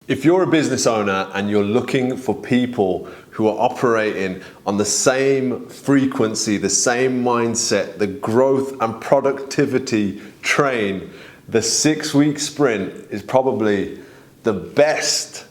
If you're a business owner and you're looking for people who are operating on the same frequency, the same mindset, the growth and productivity train, the 6-week sprint is probably the best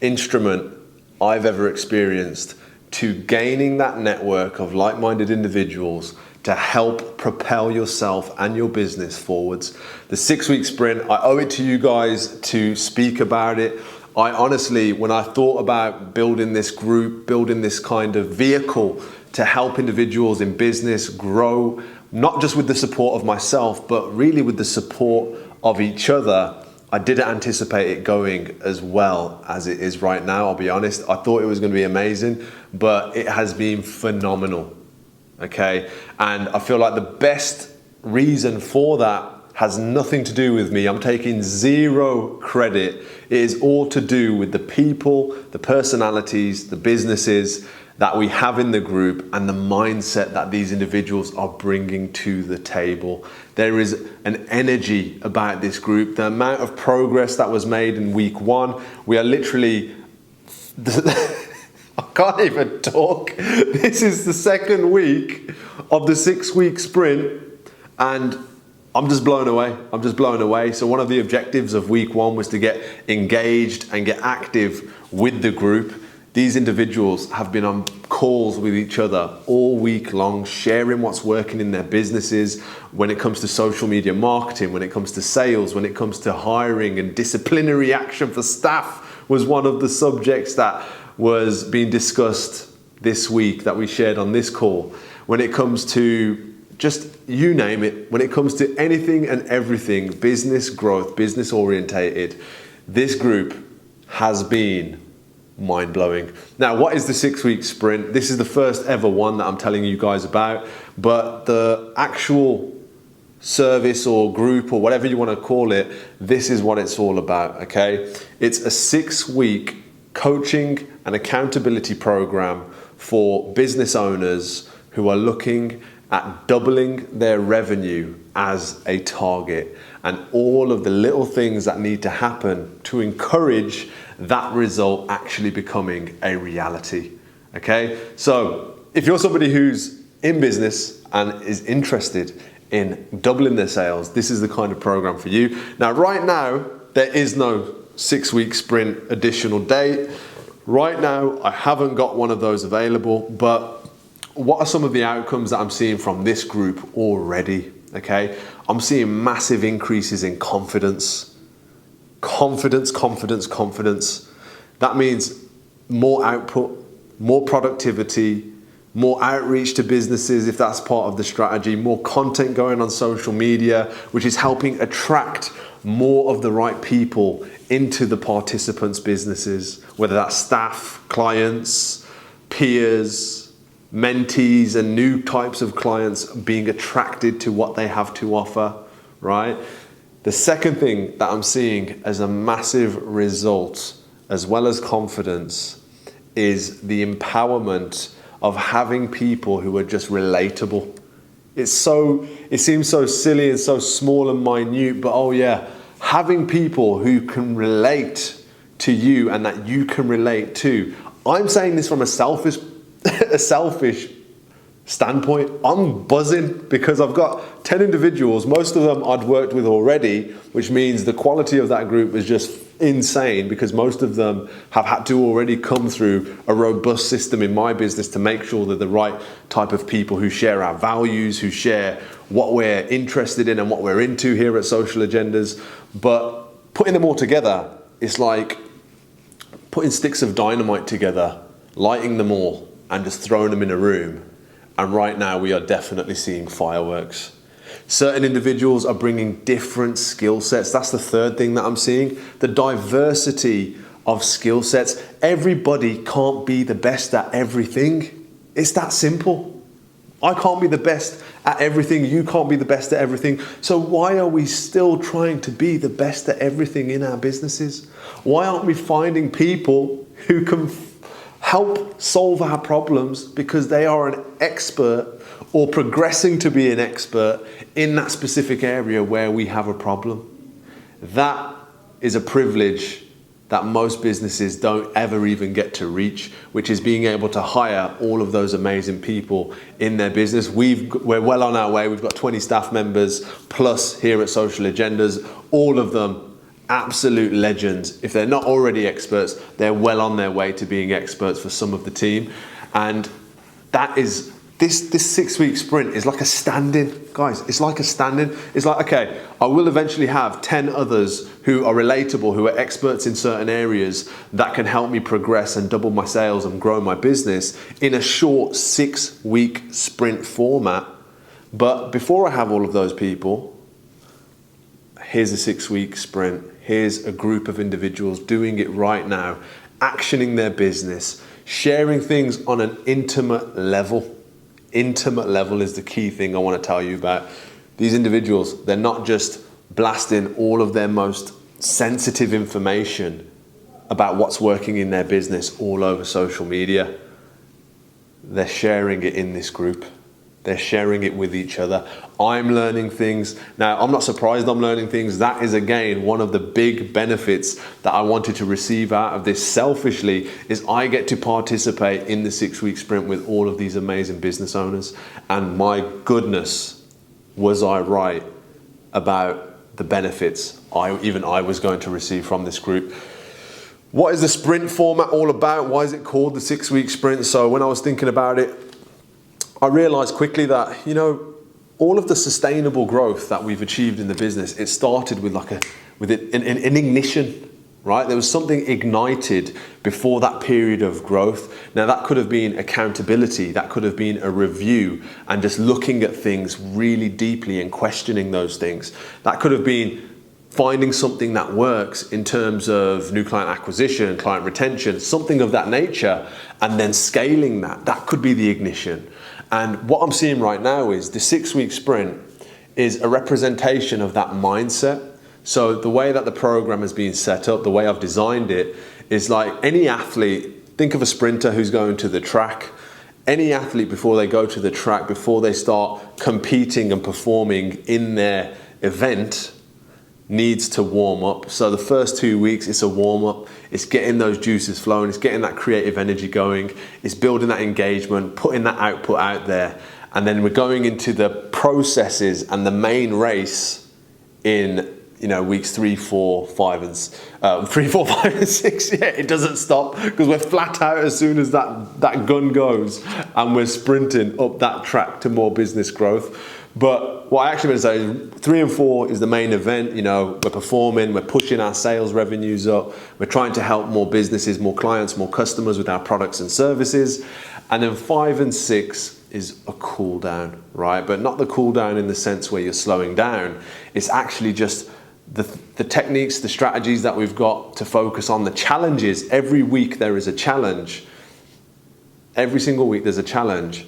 instrument I've ever experienced to gaining that network of like-minded individuals to help propel yourself and your business forwards. The 6-week sprint, I owe it to you guys to speak about it. I honestly, when I thought about building this group, building this kind of vehicle to help individuals in business grow, not just with the support of myself, but really with the support of each other, I didn't anticipate it going as well as it is right now, I'll be honest. I thought it was going to be amazing, but it has been phenomenal. Okay, and I feel like the best reason for that has nothing to do with me. I'm taking zero credit. It is all to do with the people, the personalities, the businesses that we have in the group and the mindset that these individuals are bringing to the table. There is an energy about this group. The amount of progress that was made in week 1, we are literally I can't even talk. This is the 2nd week of the 6-week sprint and I'm just blown away. I'm just blown away. So one of the objectives of week 1 was to get engaged and get active with the group. These individuals have been on calls with each other all week long, sharing what's working in their businesses when it comes to social media marketing, when it comes to sales, when it comes to hiring, and disciplinary action for staff was one of the subjects that was being discussed this week that we shared on this call. When it comes to just, you name it, when it comes to anything and everything, business growth, business orientated, this group has been mind-blowing. Now, what is the 6-week sprint? This is the first ever one that I'm telling you guys about, but the actual service or group or whatever you want to call it, this is what it's all about, okay? It's a 6-week coaching and accountability program for business owners who are looking at doubling their revenue as a target, and all of the little things that need to happen to encourage that result actually becoming a reality. Okay, so if you're somebody who's in business and is interested in doubling their sales, this is the kind of program for you. Now, right now, there is no 6-week sprint additional date. Right now, I haven't got one of those available, but what are some of the outcomes that I'm seeing from this group already? Okay, I'm seeing massive increases in confidence. Confidence. That means more output, more productivity, more outreach to businesses if that's part of the strategy, more content going on social media, which is helping attract more of the right people into the participants' businesses, whether that's staff, clients, peers, mentees, and new types of clients being attracted to what they have to offer, right? The second thing that I'm seeing as a massive result, as well as confidence, is the empowerment of having people who are just relatable. It seems so silly and so small and minute, but oh yeah, having people who can relate to you and that you can relate to. I'm saying this from a selfish standpoint. I'm buzzing because I've got 10 individuals, most of them I'd worked with already, which means the quality of that group is just insane because most of them have had to already come through a robust system in my business to make sure they're the right type of people who share our values, who share what we're interested in and what we're into here at Social Agendas. But putting them all together, it's like putting sticks of dynamite together, lighting them all and just throwing them in a room. And right now we are definitely seeing fireworks. Certain individuals are bringing different skill sets. That's the third thing that I'm seeing. The diversity of skill sets. Everybody can't be the best at everything. It's that simple. I can't be the best at everything. You can't be the best at everything. So why are we still trying to be the best at everything in our businesses? Why aren't we finding people who can help solve our problems because they are an expert or progressing to be an expert in that specific area where we have a problem? That is a privilege that most businesses don't ever even get to reach, which is being able to hire all of those amazing people in their business. We're well on our way. We've got 20 staff members plus here at Social Agendas, all of them absolute legends. If they're not already experts, they're well on their way to being experts for some of the team. And that is, this 6 week sprint is like a stand-in, guys. It's like a stand-in. It's like, okay, I will eventually have 10 others who are relatable, who are experts in certain areas that can help me progress and double my sales and grow my business in a short 6 week sprint format. But before I have all of those people, here's a 6 week sprint. Here's a group of individuals doing it right now, actioning their business, sharing things on an intimate level. Intimate level is the key thing I want to tell you about. These individuals, they're not just blasting all of their most sensitive information about what's working in their business all over social media. They're sharing it in this group. They're sharing it with each other. I'm learning things. Now, I'm not surprised I'm learning things. That is, again, one of the big benefits that I wanted to receive out of this selfishly, is I get to participate in the 6 week sprint with all of these amazing business owners. And my goodness, was I right about the benefits I was going to receive from this group. What is the sprint format all about? Why is it called the 6 week sprint? So when I was thinking about it, I realized quickly that, all of the sustainable growth that we've achieved in the business, it started with an ignition, right? There was something ignited before that period of growth. Now that could have been accountability, that could have been a review and just looking at things really deeply and questioning those things. That could have been finding something that works in terms of new client acquisition, client retention, something of that nature, and then scaling that. That could be the ignition. And what I'm seeing right now is the 6 week sprint is a representation of that mindset. So the way that the program has been set up, the way I've designed it, is like any athlete. Think of a sprinter who's going to the track. Any athlete, before they go to the track, before they start competing and performing in their event, needs to warm up. So the first 2 weeks, it's a warm up. It's getting those juices flowing. It's getting that creative energy going. It's building that engagement, putting that output out there. And then we're going into the processes and the main race in weeks 3, 4, 5, and 6. Yeah, it doesn't stop because we're flat out as soon as that gun goes, and we're sprinting up that track to more business growth. But what I actually want to say is 3 and 4 is the main event. We're performing, we're pushing our sales revenues up, we're trying to help more businesses, more clients, more customers with our products and services. And then 5 and 6 is a cool down, right? But not the cool down in the sense where you're slowing down. It's actually just the techniques, the strategies that we've got to focus on, the challenges. Every week there is a challenge. Every single week there's a challenge.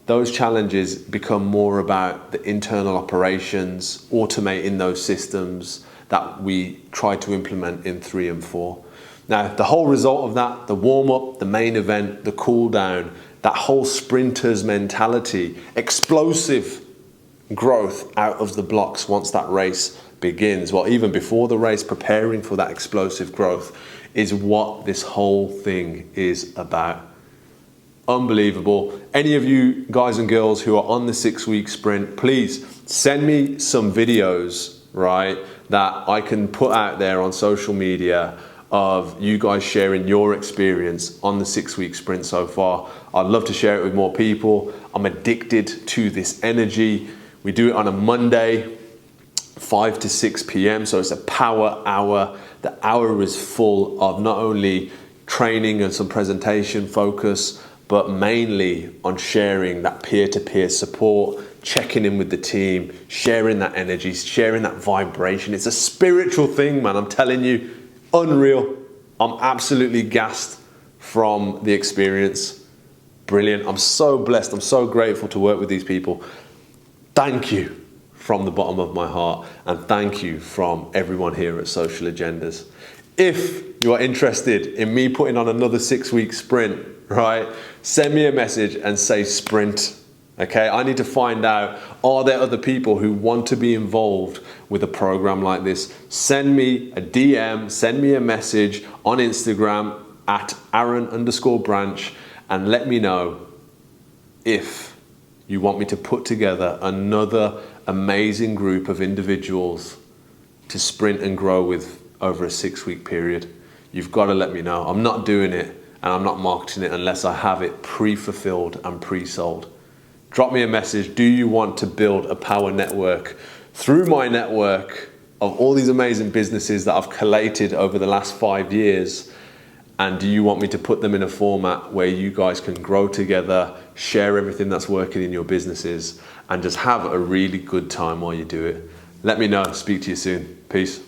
Those challenges become more about the internal operations, automating those systems that we try to implement in 3 and 4. Now, the whole result of that, the warm-up, the main event, the cool-down, that whole sprinter's mentality, explosive growth out of the blocks once that race begins, well, even before the race, preparing for that explosive growth, is what this whole thing is about. Unbelievable. Any of you guys and girls who are on the 6 week sprint, please send me some videos, right, that I can put out there on social media of you guys sharing your experience on the 6 week sprint so far. I'd love to share it with more people. I'm addicted to this energy. We do it on a Monday, 5 to 6 p.m. So it's a power hour. The hour is full of not only training and some presentation focus, but mainly on sharing that peer-to-peer support, checking in with the team, sharing that energy, sharing that vibration. It's a spiritual thing, man. I'm telling you, unreal. I'm absolutely gassed from the experience. Brilliant. I'm so blessed. I'm so grateful to work with these people. Thank you from the bottom of my heart, and thank you from everyone here at Social Agendas. If you are interested in me putting on another 6 week sprint, right, send me a message and say sprint, Okay, I need to find out, are there other people who want to be involved with a program like this? Send me a DM, send me a message on Instagram at Aaron_Branch and let me know if you want me to put together another amazing group of individuals to sprint and grow with over a 6-week period. You've got to let me know. I'm not doing it and I'm not marketing it unless I have it pre-fulfilled and pre-sold. Drop me a message. Do you want to build a power network through my network of all these amazing businesses that I've collated over the last 5 years? And do you want me to put them in a format where you guys can grow together, share everything that's working in your businesses, and just have a really good time while you do it? Let me know. Speak to you soon. Peace.